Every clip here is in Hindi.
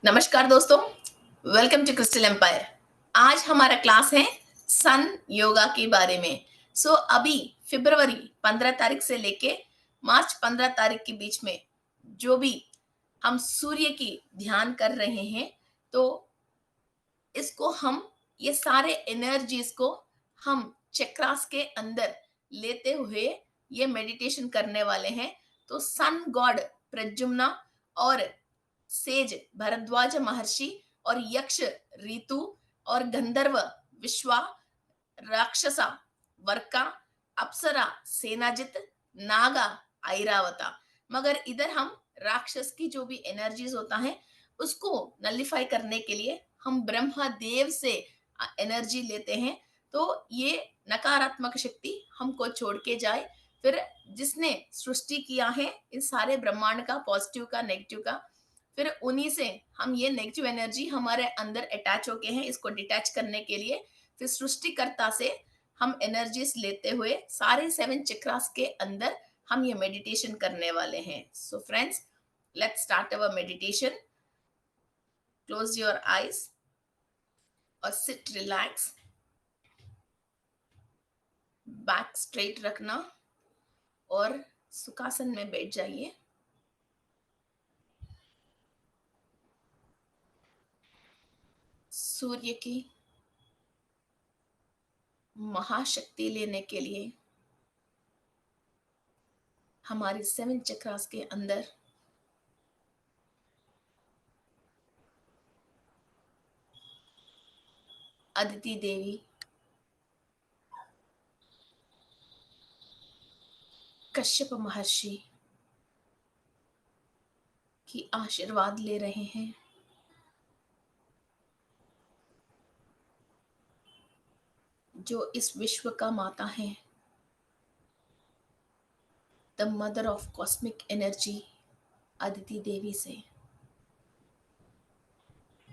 नमस्कार दोस्तों, वेलकम टू क्रिस्टल एम्पायर। आज हमारा क्लास है सन योगा के बारे में। अभी फरवरी 15 तारीख से लेके मार्च 15 तारीख के बीच में जो भी हम सूर्य की ध्यान कर रहे हैं, तो इसको हम ये सारे एनर्जीज को हम चक्रास के अंदर लेते हुए ये मेडिटेशन करने वाले हैं। तो सन गॉड प्रद्युम्ना और सेज भरद्वाज महर्षि और यक्ष ऋतु और गंधर्व विश्वा, राक्षसा वर्का, अप्सरा सेनाजित, नागा ऐरावता। मगर इधर हम राक्षस की जो भी एनर्जीज होता है उसको नलिफाई करने के लिए हम ब्रह्मा देव से एनर्जी लेते हैं। तो ये नकारात्मक शक्ति हमको छोड़ के जाए। फिर जिसने सृष्टि किया है इस सारे ब्रह्मांड का, पॉजिटिव का, नेगेटिव का, फिर उन्हीं से हम ये नेगेटिव एनर्जी हमारे अंदर अटैच होके हैं, इसको डिटैच करने के लिए फिर सृष्टिकर्ता से हम एनर्जीज लेते हुए सारे 7 चक्रास के अंदर हम ये मेडिटेशन करने वाले हैं। So friends, let's start our meditation. Close your eyes और सिट रिलैक्स, बैक स्ट्रेट रखना और सुखासन में बैठ जाइए। सूर्य की महाशक्ति लेने के लिए हमारे 7 चक्रास के अंदर अदिति देवी, कश्यप महर्षि की आशीर्वाद ले रहे हैं। जो इस विश्व का माता है, the mother of cosmic energy, Aditi Devi से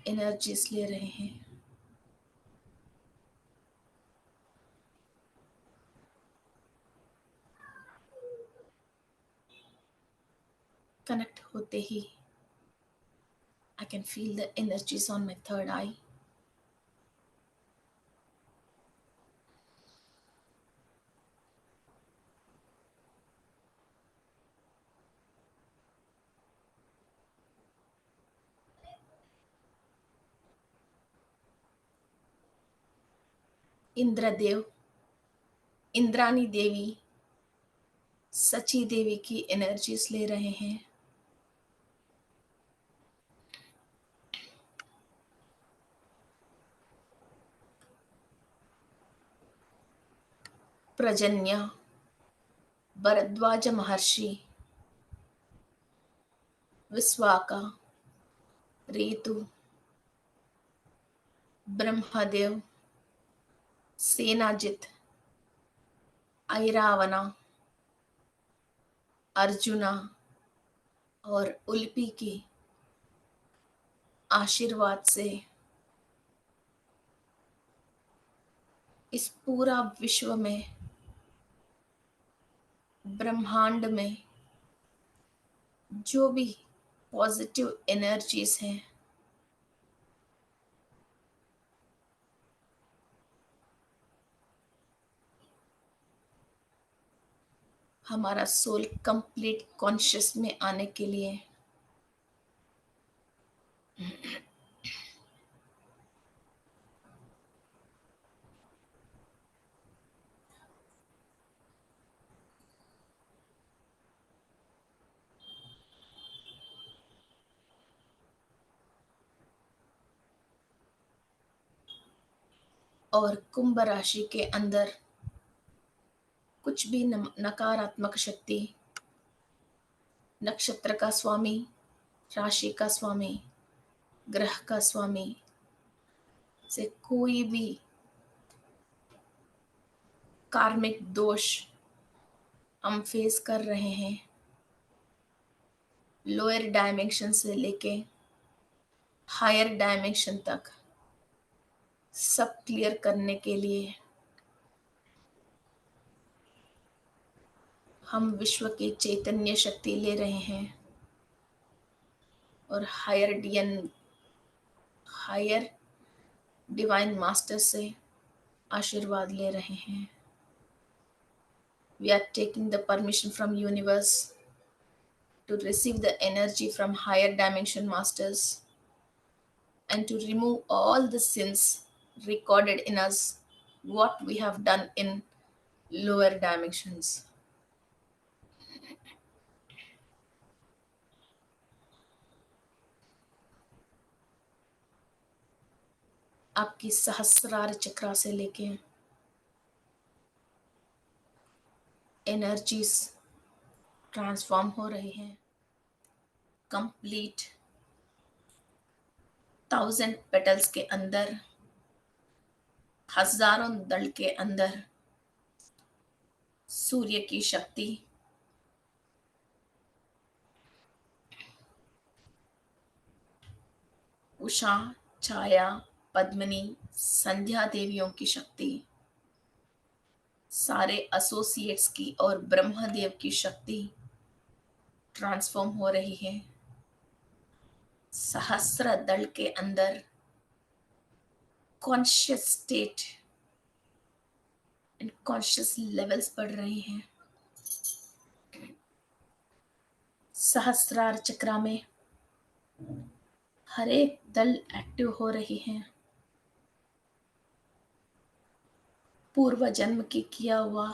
एनर्जीज ले रहे हैं। कनेक्ट होते ही I can feel the energies on my third eye. Indradev, Indrani Devi, Sachi Devi की एनर्जीज ले रहे हैं। प्रजन्या, भरद्वाज महर्षि, विश्वाका, ऋतु, ब्रह्मदेव, सेनाजित, ऐरावना, अर्जुना और उल्पी की आशीर्वाद से इस पूरा विश्व में, ब्रह्मांड में जो भी पॉजिटिव एनर्जीज हैं, हमारा सोल कंप्लीट कॉन्शियस में आने के लिए और कुंभ राशि के अंदर कुछ भी नकारात्मक शक्ति, नक्षत्र का स्वामी, राशि का स्वामी, ग्रह का स्वामी से कोई भी कार्मिक दोष हम फेस कर रहे हैं, लोअर डायमेंशन से लेके हायर डायमेंशन तक सब क्लियर करने के लिए हम विश्व की चैतन्य शक्ति ले रहे हैं और हायर हायर डिवाइन मास्टर से आशीर्वाद ले रहे हैं. We are taking the permission from universe to receive the energy from higher dimension masters and to remove all the sins recorded in us, what we have done in lower dimensions. आपकी सहस्रार चक्रा से लेके एनर्जीज ट्रांसफॉर्म हो रही हैं. कंप्लीट 1000 पेटल्स के अंदर, हजारों दल के अंदर सूर्य की शक्ति, उषा, छाया, पद्मिनी, संध्या देवियों की शक्ति, सारे एसोसिएट्स की और ब्रह्मदेव की शक्ति ट्रांसफॉर्म हो रही है. सहस्त्र दल के अंदर conscious state and conscious levels बढ़ रहे हैं. सहस्रार चक्रा में हर एक दल एक्टिव हो रही है. पूर्व जन्म की किया हुआ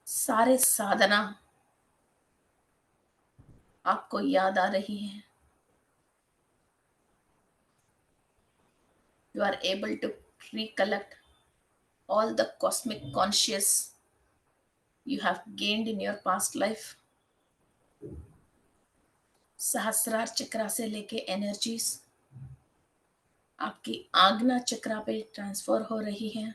सारे साधना आपको याद आ रही है. You are able to recollect all the cosmic conscious you have gained in your past life. सहस्रार चक्रा से लेके एनर्जीज आपकी आज्ञा चक्रा पे ट्रांसफर हो रही है.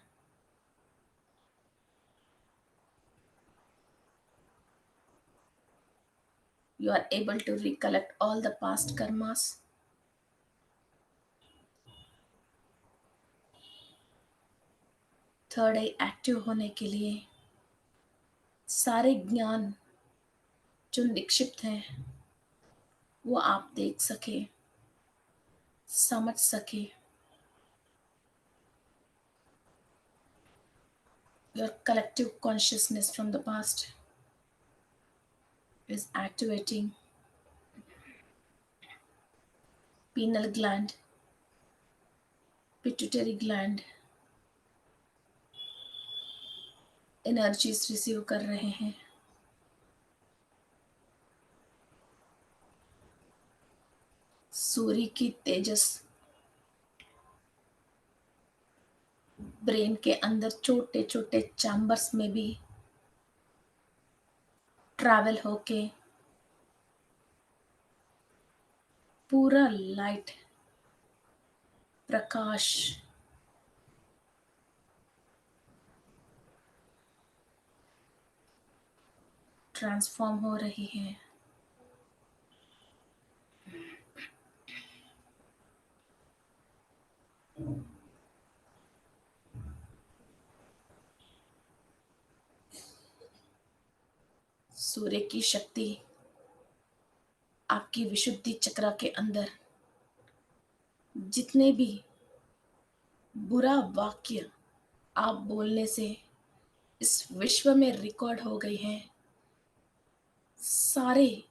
You are able to recollect all the past karmas. Third I active होने के लिए सारे ज्ञान जो निक्षिप्त हैं वो आप देख सके, समझ सके. Your collective consciousness from the past is activating pineal gland, pituitary gland, energies receive कर रहे हैं. सूर्य की तेजस ब्रेन के अंदर छोटे छोटे चैम्बर्स में भी ट्रैवल होके पूरा लाइट, प्रकाश ट्रांसफॉर्म हो रही है. सूर्य की शक्ति आपकी विशुद्धि चक्रा के अंदर जितने भी बुरा वाक्य आप बोलने से इस विश्व में रिकॉर्ड हो गई हैं, सारे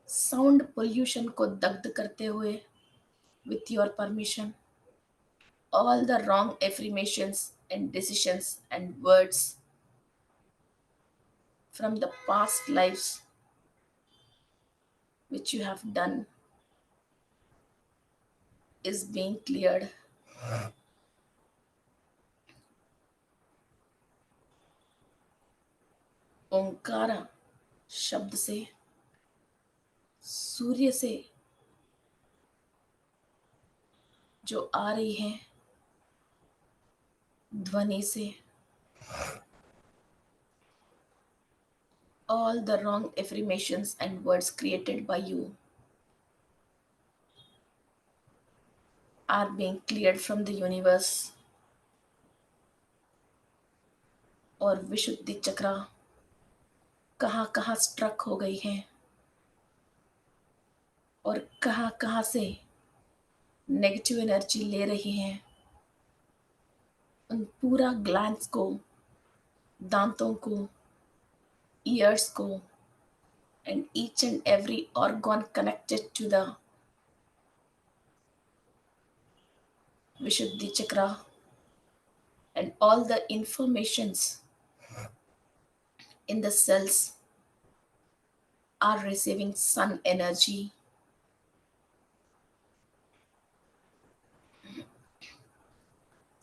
साउंड पोल्यूशन को दग्ध करते हुए, with your permission, all the wrong affirmations and decisions and words from the past lives which you have done is being cleared. Omkara शब्द से, सूर्य से जो आ रही है ध्वनि से, all the wrong affirmations and words created by you are being cleared from the universe. और विशुद्धि चक्रा कहाँ कहाँ स्ट्रक हो गई है और कहाँ कहाँ से नेगेटिव एनर्जी ले रही हैं, उन पूरा ग्लैंड्स को, दांतों को, ईयर्स को, and each and every organ connected to the Vishuddhi chakra, and all the informations in the cells are receiving sun energy.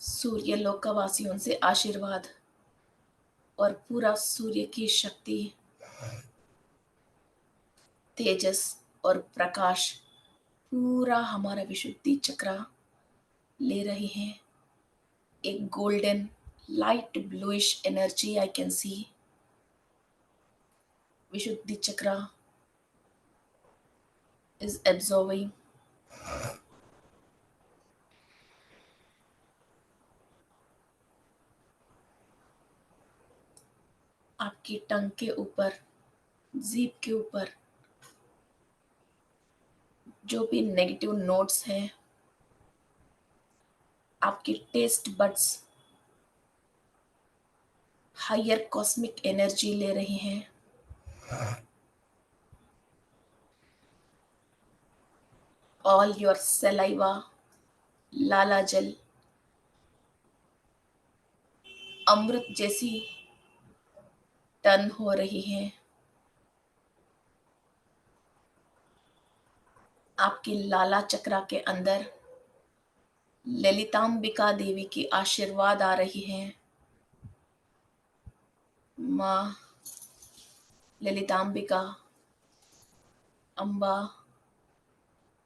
सूर्य लोकवासियों से आशीर्वाद और पूरा सूर्य की शक्ति, तेजस और प्रकाश पूरा हमारा विशुद्धि चक्र ले रही हैं. एक golden light bluish energy I can see. Vishuddhi chakra is absorbing आपकी टंग के ऊपर, जीभ के ऊपर जो भी नेगेटिव नोट्स हैं, आपकी test buds higher cosmic energy ले रही हैं. ऑल योर सलाइवा, लाला जल अमृत जैसी टर्न हो रही हैं. आपकी लाला चक्रा के अंदर ललितांबिका देवी की आशीर्वाद आ रही हैं. माँ ललितांबिका, अम्बा,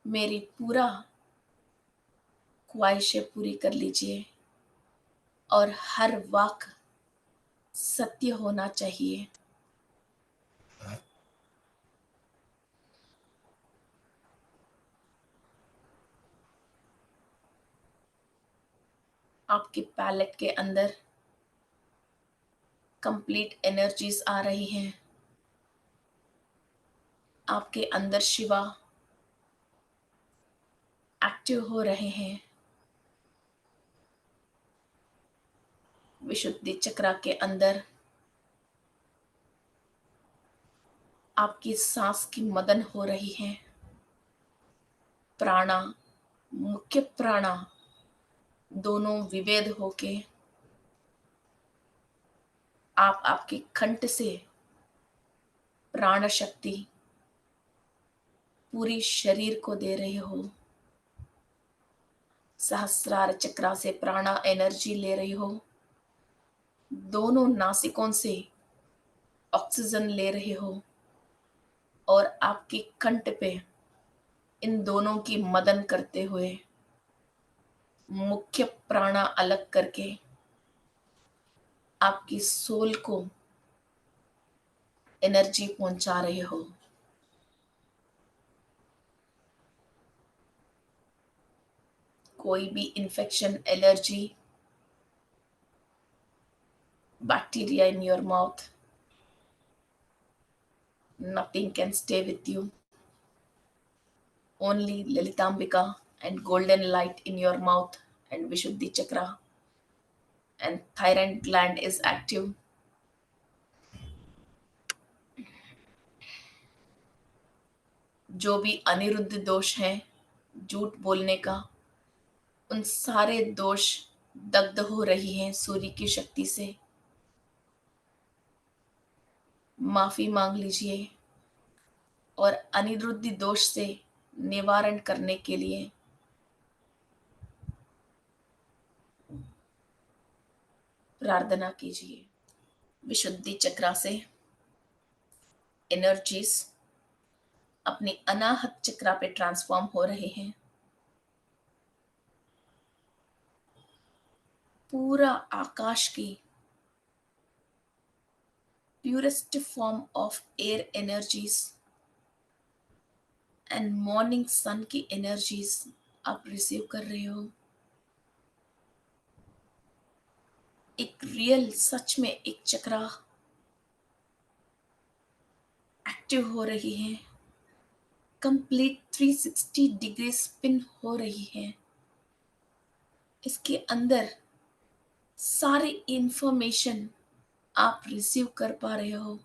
मेरी पूरा ख्वाहिशें पूरी कर लीजिए और हर वाक सत्य होना चाहिए. आपके पैलेट के अंदर कंप्लीट एनर्जीज आ रही हैं. आपके अंदर शिवा एक्टिव हो रहे हैं. विशुद्धि चक्रा के अंदर आपकी सांस की मदन हो रही है. प्राणा, मुख्य प्राणा दोनों विभेद होके आप आपके कंठ से प्राण शक्ति पूरी शरीर को दे रहे हो. सहस्रार चक्रा से प्राणा एनर्जी ले रही हो. दोनों नासिकों से ऑक्सीजन ले रहे हो और आपके कंठ पे इन दोनों की मदन करते हुए मुख्य प्राणा अलग करके आपकी सोल को एनर्जी पहुंचा रहे हो. कोई भी infection, allergy, bacteria in your mouth, nothing can stay with you. Only Lalitambika and golden light in your mouth and Vishuddhi chakra and thyroid gland is active. जो भी अनिरुद्ध दोष हैं, झूठ बोलने का, उन सारे दोष दग्ध हो रही हैं सूर्य की शक्ति से. माफी मांग लीजिए और अनिरुद्ध दोष से निवारण करने के लिए प्रार्थना कीजिए. विशुद्धि चक्रा से एनर्जीज अपनी अनाहत चक्रा पे ट्रांसफॉर्म हो रहे हैं. पूरा आकाश की purest form of air energies and morning sun की एनर्जीज आप रिसीव कर रहे हो. एक रियल, सच में एक चक्रा एक्टिव हो रही है. कंप्लीट 360 डिग्री स्पिन हो रही है। इसके अंदर सारी इंफॉर्मेशन आप रिसीव कर पा रहे हो,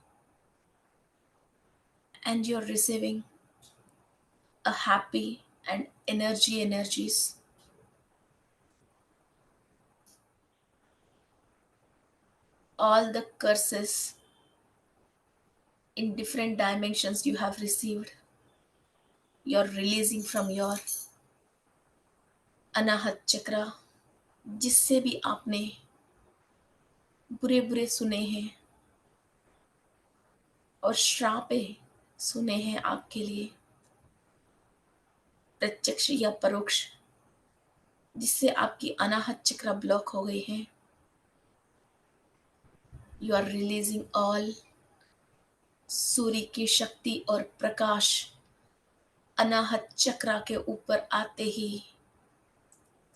and you are receiving a happy and energies. All the curses in different dimensions you have received, you're releasing from your अनाहत चक्रा। जिससे भी आपने बुरे बुरे सुने हैं और श्रापे सुने हैं आपके लिए, प्रत्यक्ष या परोक्ष, जिससे आपकी अनाहत चक्रा ब्लॉक हो गई है, यू आर रिलीजिंग ऑल। सूर्य की शक्ति और प्रकाश अनाहत चक्रा के ऊपर आते ही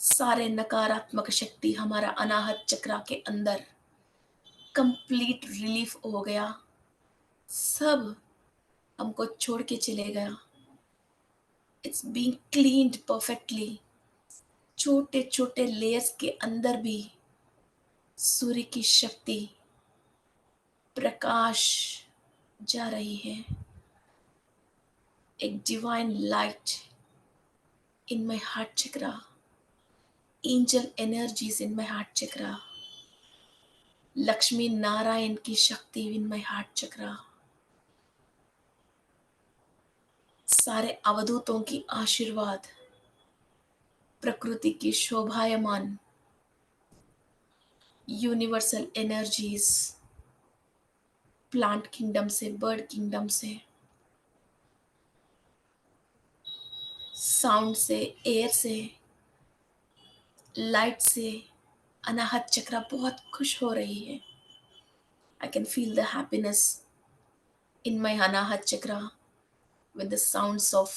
सारे नकारात्मक शक्ति हमारा अनाहत चक्रा के अंदर कंप्लीट रिलीफ हो गया, सब हमको छोड़ के चले गया। It's being cleaned perfectly. छोटे छोटे लेयर्स के अंदर भी सूर्य की शक्ति, प्रकाश जा रही है। एक divine light in my heart chakra, angel energies in my heart chakra, Lakshmi Narayan की शक्ति इन माय हार्ट चक्रा, सारे अवधूतों की आशीर्वाद, प्रकृति की शोभायमान यूनिवर्सल एनर्जीज, प्लांट किंगडम से, बर्ड किंगडम से, साउंड से, एयर से, लाइट से, अनाहत चक्रा बहुत खुश हो रही है। I can feel the happiness in my Anahata chakra with the sounds of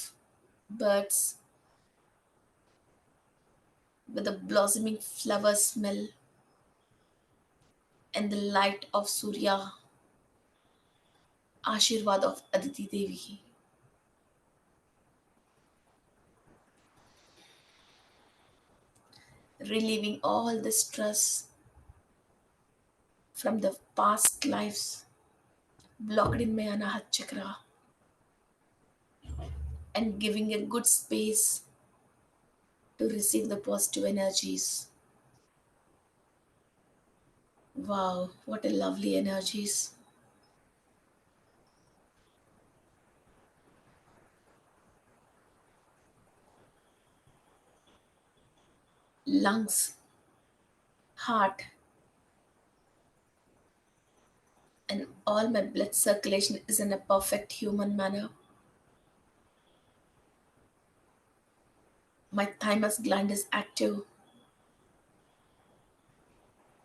birds, with the blossoming flower smell, and the light of Surya, Ashirwad of Aditi Devi. Relieving all the stress from the past lives blocked in my Anahat Chakra, and giving a good space to receive the positive energies. Wow, what a lovely energies. Lungs, heart, and all my blood circulation is in a perfect human manner. My thymus gland is active.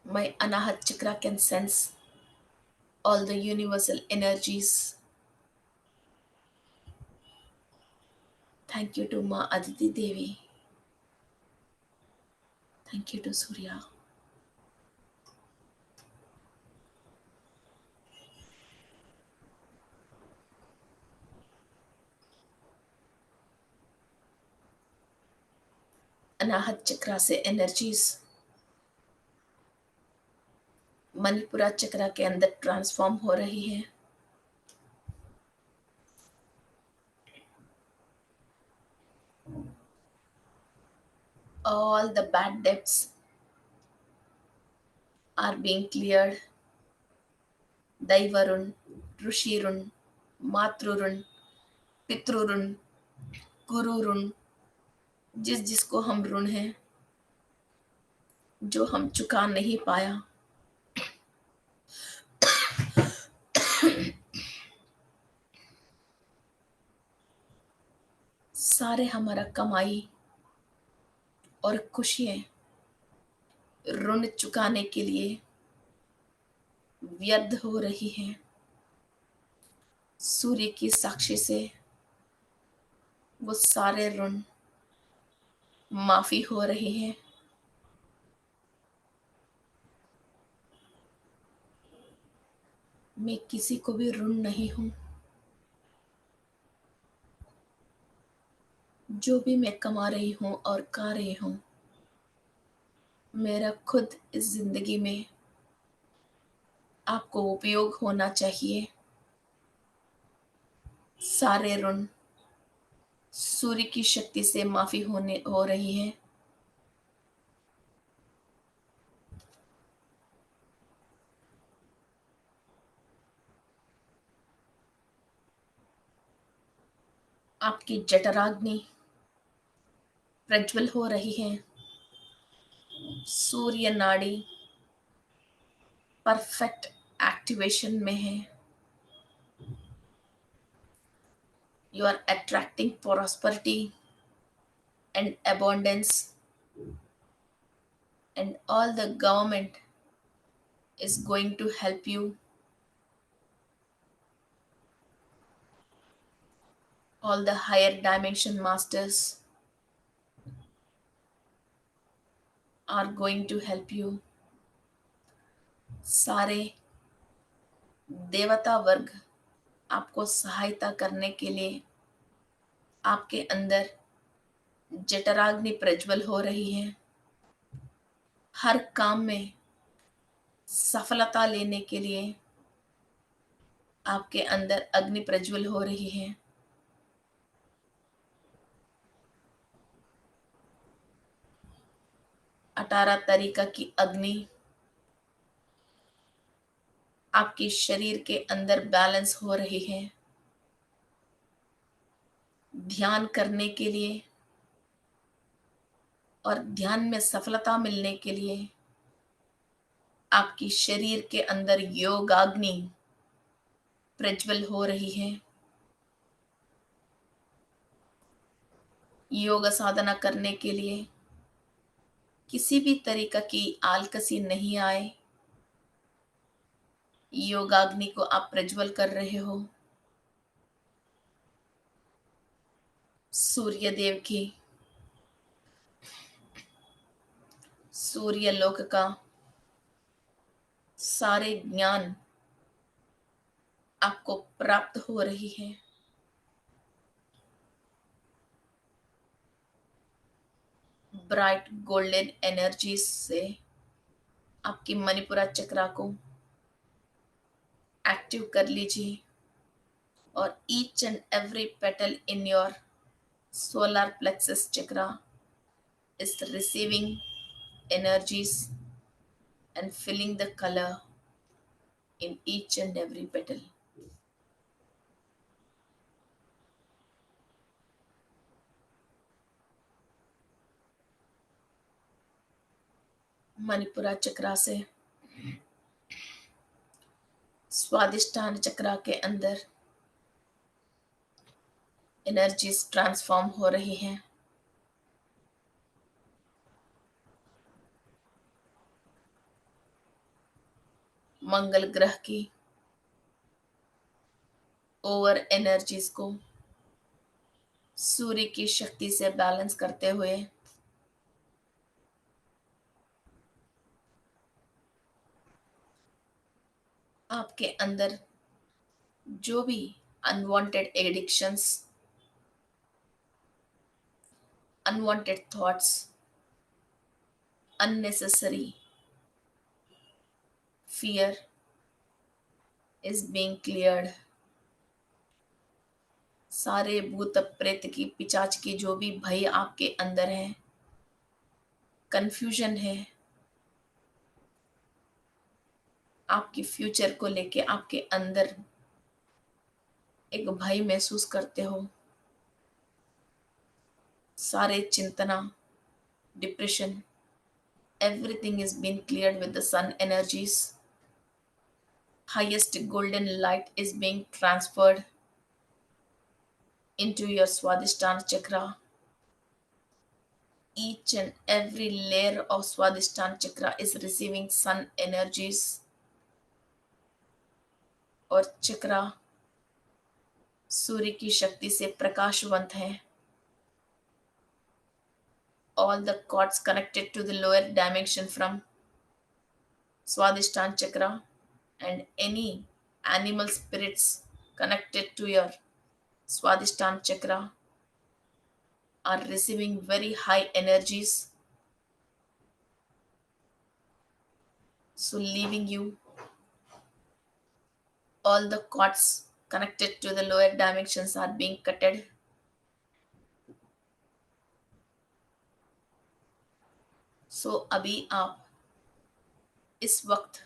My Anahat Chakra can sense all the universal energies. Thank you to Ma Aditi Devi. Thank you to Surya. अनाहत चक्रा से एनर्जीज मणिपुरा चक्रा के अंदर ट्रांसफॉर्म हो रही है। All the bad debts are being cleared. दैवरुण, ऋषिरुण, मातृऋण, पितृऋण, गुरुऋण, जिस जिसको हम ऋण हैं, जो हम चुका नहीं पाया, सारे हमारा कमाई और खुशियां ऋण चुकाने के लिए व्यर्थ हो रही हैं। सूर्य की साक्षी से वो सारे ऋण माफी हो रहे हैं। मैं किसी को भी ऋण नहीं हूं। जो भी मैं कमा रही हूँ और खा रही हूँ, मेरा खुद इस ज़िंदगी में आपको उपयोग होना चाहिए। सारे ऋण सूर्य की शक्ति से माफ़ी होने हो रही है। आपकी जठराग्नि प्रज्वल हो रही है। सूर्य नाड़ी परफेक्ट एक्टिवेशन में है। You are attracting prosperity and abundance, and all the government is going to help you. All the higher dimension masters are going to help you. सारे देवता वर्ग आपको सहायता करने के लिए आपके अंदर जठराग्नि प्रज्वल हो रही है। हर काम में सफलता लेने के लिए आपके अंदर अग्नि प्रज्वल हो रही है। अठारह तरीका की अग्नि आपके शरीर के अंदर बैलेंस हो रही है। ध्यान करने के लिए और ध्यान में सफलता मिलने के लिए आपकी शरीर के अंदर योगाग्नि प्रज्वल हो रही है। योग साधना करने के लिए किसी भी तरीका की आलकसी नहीं आए। योगाग्नि को आप प्रज्वल कर रहे हो। सूर्य देव की सूर्य लोक का सारे ज्ञान आपको प्राप्त हो रही है। ब्राइट गोल्डन एनर्जी से आपकी मणिपुरा चक्रा को एक्टिव कर लीजिए और each and every petal in your solar plexus chakra is receiving energies and feeling the color in each and every petal. Manipura chakra से स्वादिष्टान चक्रा के अंदर एनर्जीज ट्रांसफॉर्म हो रही हैं। मंगल ग्रह की ओवर एनर्जीज को सूर्य की शक्ति से बैलेंस करते हुए आपके अंदर जो भी unwanted addictions, unwanted thoughts, unnecessary fear is being cleared. सारे भूत प्रेत की पिचाच की जो भी भय आपके अंदर है, कंफ्यूजन है, आपकी फ्यूचर को लेके आपके अंदर एक भय महसूस करते हो, सारे चिंतना, depression, everything is being cleared with the sun energies. Highest golden light is being transferred into your Swadhisthana chakra. Each and every layer of Swadhisthana chakra is receiving sun energies, और चक्रा सूर्य की शक्ति से प्रकाशवंत है। All the cords connected to the lower dimension from Swadhisthana chakra and any animal spirits connected to your Swadhisthana chakra are receiving very high energies, so leaving you all the cords connected to the lower dimensions are being cutted. सो अभी आप इस वक्त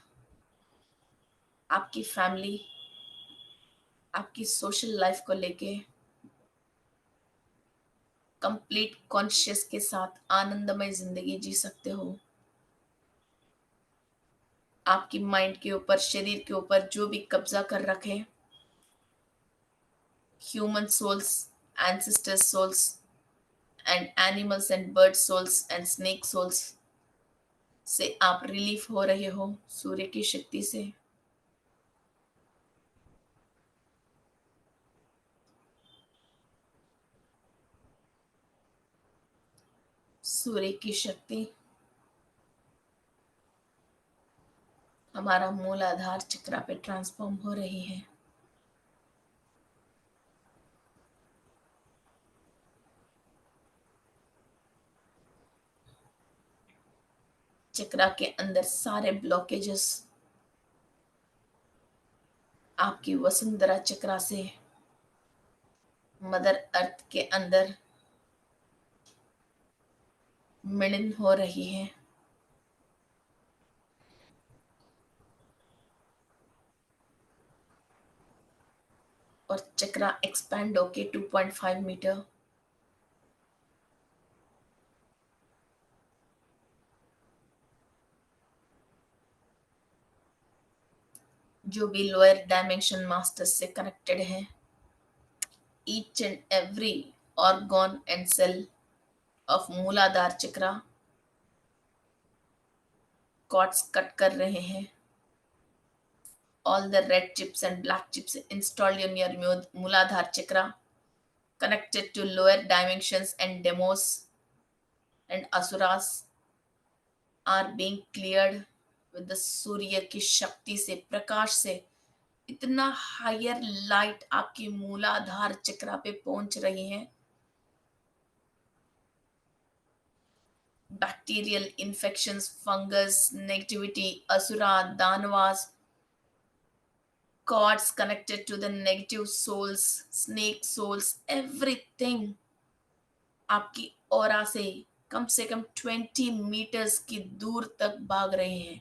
आपकी फैमिली, आपकी सोशल लाइफ को लेके कंप्लीट कॉन्शियस के साथ आनंदमय जिंदगी जी सकते हो। आपकी माइंड के ऊपर, शरीर के ऊपर जो भी कब्जा कर रखे, human souls, ancestor souls and animals and bird souls and snake souls से आप रिलीफ हो रहे हो सूर्य की शक्ति से। सूर्य की शक्ति हमारा मूल आधार चक्रा पे ट्रांसफॉर्म हो रही है। चक्रा के अंदर सारे ब्लॉकेजेस आपकी वसुंधरा चक्रा से मदर अर्थ के अंदर मिलन हो रही है। और चक्रा एक्सपैंड होके 2.5 मीटर जो भी लोअर डायमेंशन मास्टर्स से कनेक्टेड है, each and every organ and cell of Muladhara chakra chords cut कर रहे हैं। All the red chips and black chips installed in your Muladhara chakra connected to lower dimensions and demos and asuras are being cleared with the सूर्य की शक्ति से, प्रकाश से। इतना हायर लाइट आपकी मूलाधार चक्रा पे पहुंच रही है। Bacterial infections, fungus, negativity, asura, danavas, cords connected to the negative souls, snake souls, everything आपकी ऑरा से कम 20 मीटर्स की दूर तक भाग रहे हैं।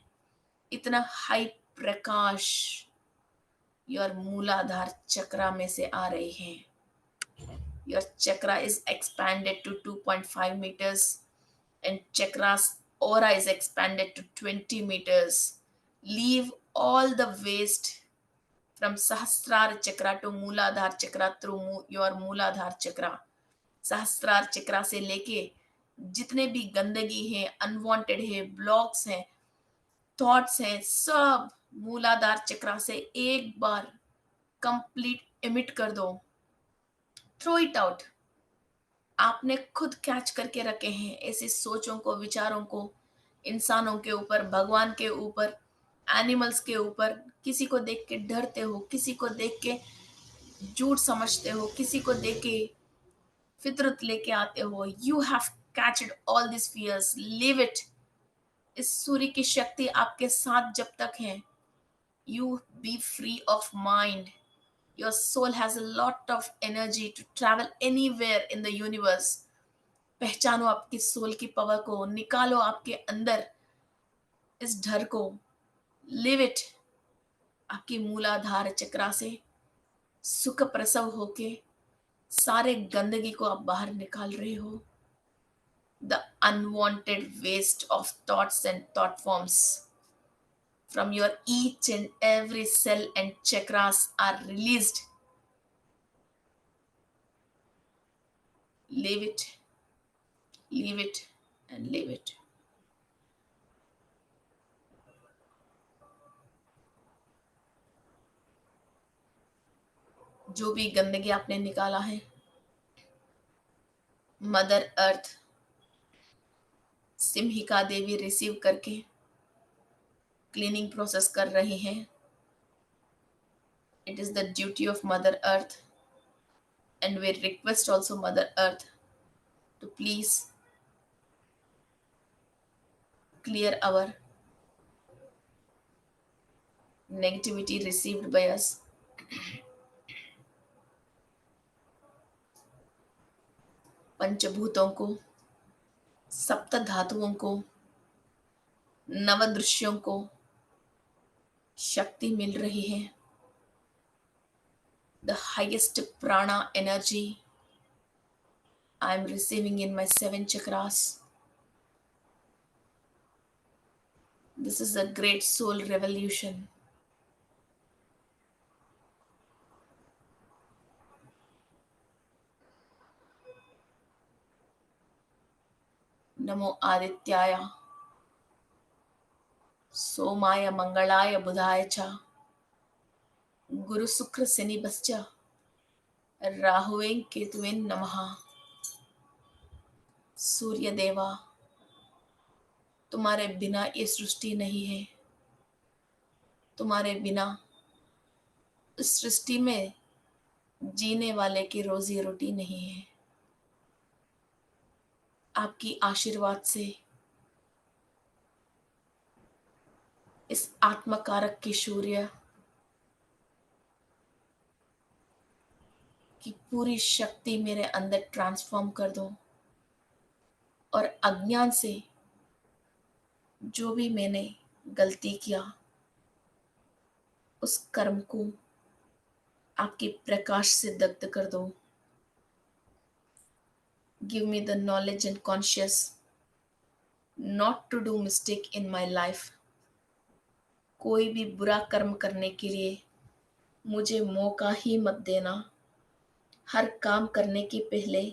इतना हाई प्रकाश योर मूलाधार चक्रा में से आ रही है। Your chakra is expanded to 2.5 meters and chakra's aura is expanded to 20 meters. Leave all the waste from Sahasrara chakra to Mooladhara chakra through your Mooladhara chakra. सहस्त्रार चक्रा से लेके जितने भी गंदगी है, अनवांटेड है, ब्लॉक्स हैं, थॉट्स हैं, सब मूलाधार चक्रा से एक बार कंप्लीट एमिट कर दो। Throw it out. आपने खुद कैच करके रखे हैं ऐसी सोचों को, विचारों को, इंसानों के ऊपर, भगवान के ऊपर, एनिमल्स के ऊपर। किसी को देख के डरते हो, किसी को देख के झूठ समझते हो, किसी को देख के फितरत लेके आते हो। You have catched all this fears, leave it. इस सूर्य की शक्ति आपके साथ जब तक है, you be free of mind. Your soul has a lot of energy to travel anywhere in the universe. पहचानो आपकी सोल की पावर को, निकालो आपके अंदर इस डर को, लिव इट। आपकी मूलाधार चक्रा से सुख प्रसव होके सारे गंदगी को आप बाहर निकाल रहे हो। The unwanted waste of thoughts and thought forms from your each and every cell and chakras are released. Leave it, leave it, and leave it. जो भी गंदगी आपने निकाला है, मदर अर्थ, सिम्हिका देवी रिसीव करके क्लीनिंग प्रोसेस कर रही हैं। It is the duty of Mother Earth, and we request also Mother Earth to please clear our negativity received by us. पंचभूतों को, सप्त धातुओं को, नवदृश्यों को शक्ति मिल रही है. The highest prana energy I am receiving in my 7 chakras. This is a great soul revolution. नमो आदित्याय, सोमाय मंगलाय बुधाय च, गुरु शुक्र शनिभ्यश्च राहुवे केतुवे नमः. सूर्य देवा, तुम्हारे बिना ये सृष्टि नहीं है. तुम्हारे बिना इस सृष्टि में जीने वाले की रोजी रोटी नहीं है. आपकी आशीर्वाद से इस आत्मकारक की सूर्य की पूरी शक्ति मेरे अंदर ट्रांसफॉर्म कर दो और अज्ञान से जो भी मैंने गलती किया उस कर्म को आपके प्रकाश से दग्ध कर दो. Give me the knowledge and conscious not to do mistake in my life. कोई भी बुरा कर्म करने के लिए मुझे मौका ही मत देना. हर काम करने के पहले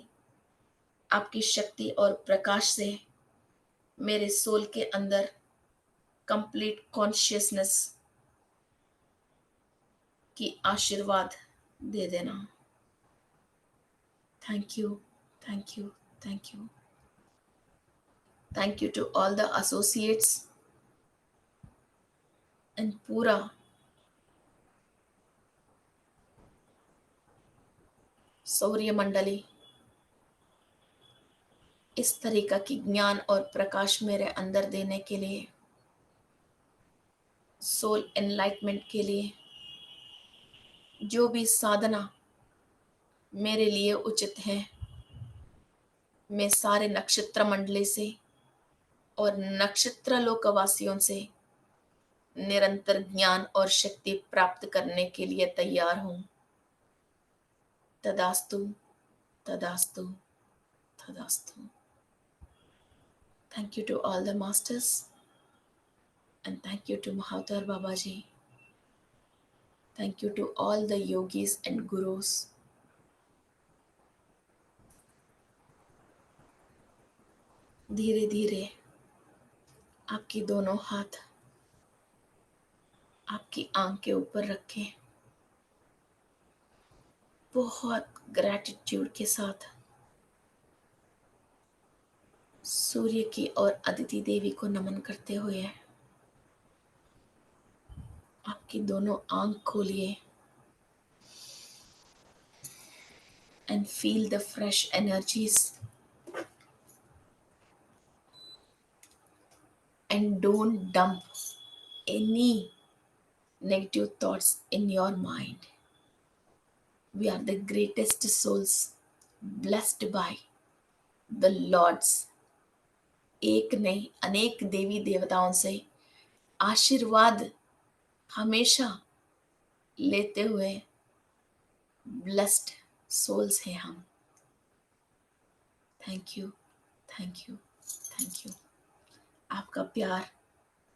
आपकी शक्ति और प्रकाश से मेरे सोल के अंदर कंप्लीट कॉन्शियसनेस की आशीर्वाद दे देना. Thank you, thank you, thank you. Thank you to all the associates and पूरा सौर्य मंडली इस तरीका की ज्ञान और प्रकाश मेरे अंदर देने के लिए, सोल एनलाइटमेंट के लिए जो भी साधना मेरे लिए उचित है, मैं सारे नक्षत्र मंडली से और नक्षत्र लोकवासियों से निरंतर ज्ञान और शक्ति प्राप्त करने के लिए तैयार हूं. तदास्तु, तदास्तु, तदास्तु. Thank you to all the masters and thank you to Mahatar Babaji. Thank you to all the yogis and gurus. धीरे धीरे आपकी दोनों हाथ आपकी आंख के ऊपर रखें. बहुत ग्रैटिट्यूड के साथ सूर्य की और अदिति देवी को नमन करते हुए आपकी दोनों आंख खोलिए and feel the fresh energies and don't dump any negative thoughts in your mind. We are the greatest souls blessed by the Lord's एक नहीं अनेक देवी देवताओं से आशीर्वाद हमेशा लेते हुए ब्लेस्ड सोल्स हैं हम. Thank you, thank you, thank you. आपका प्यार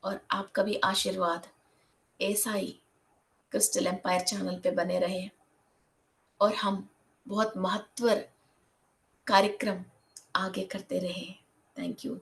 और आपका भी आशीर्वाद ऐसा ही क्रिस्टल एम्पायर चैनल पे बने रहे और हम बहुत महत्व कार्यक्रम आगे करते रहे. Thank you.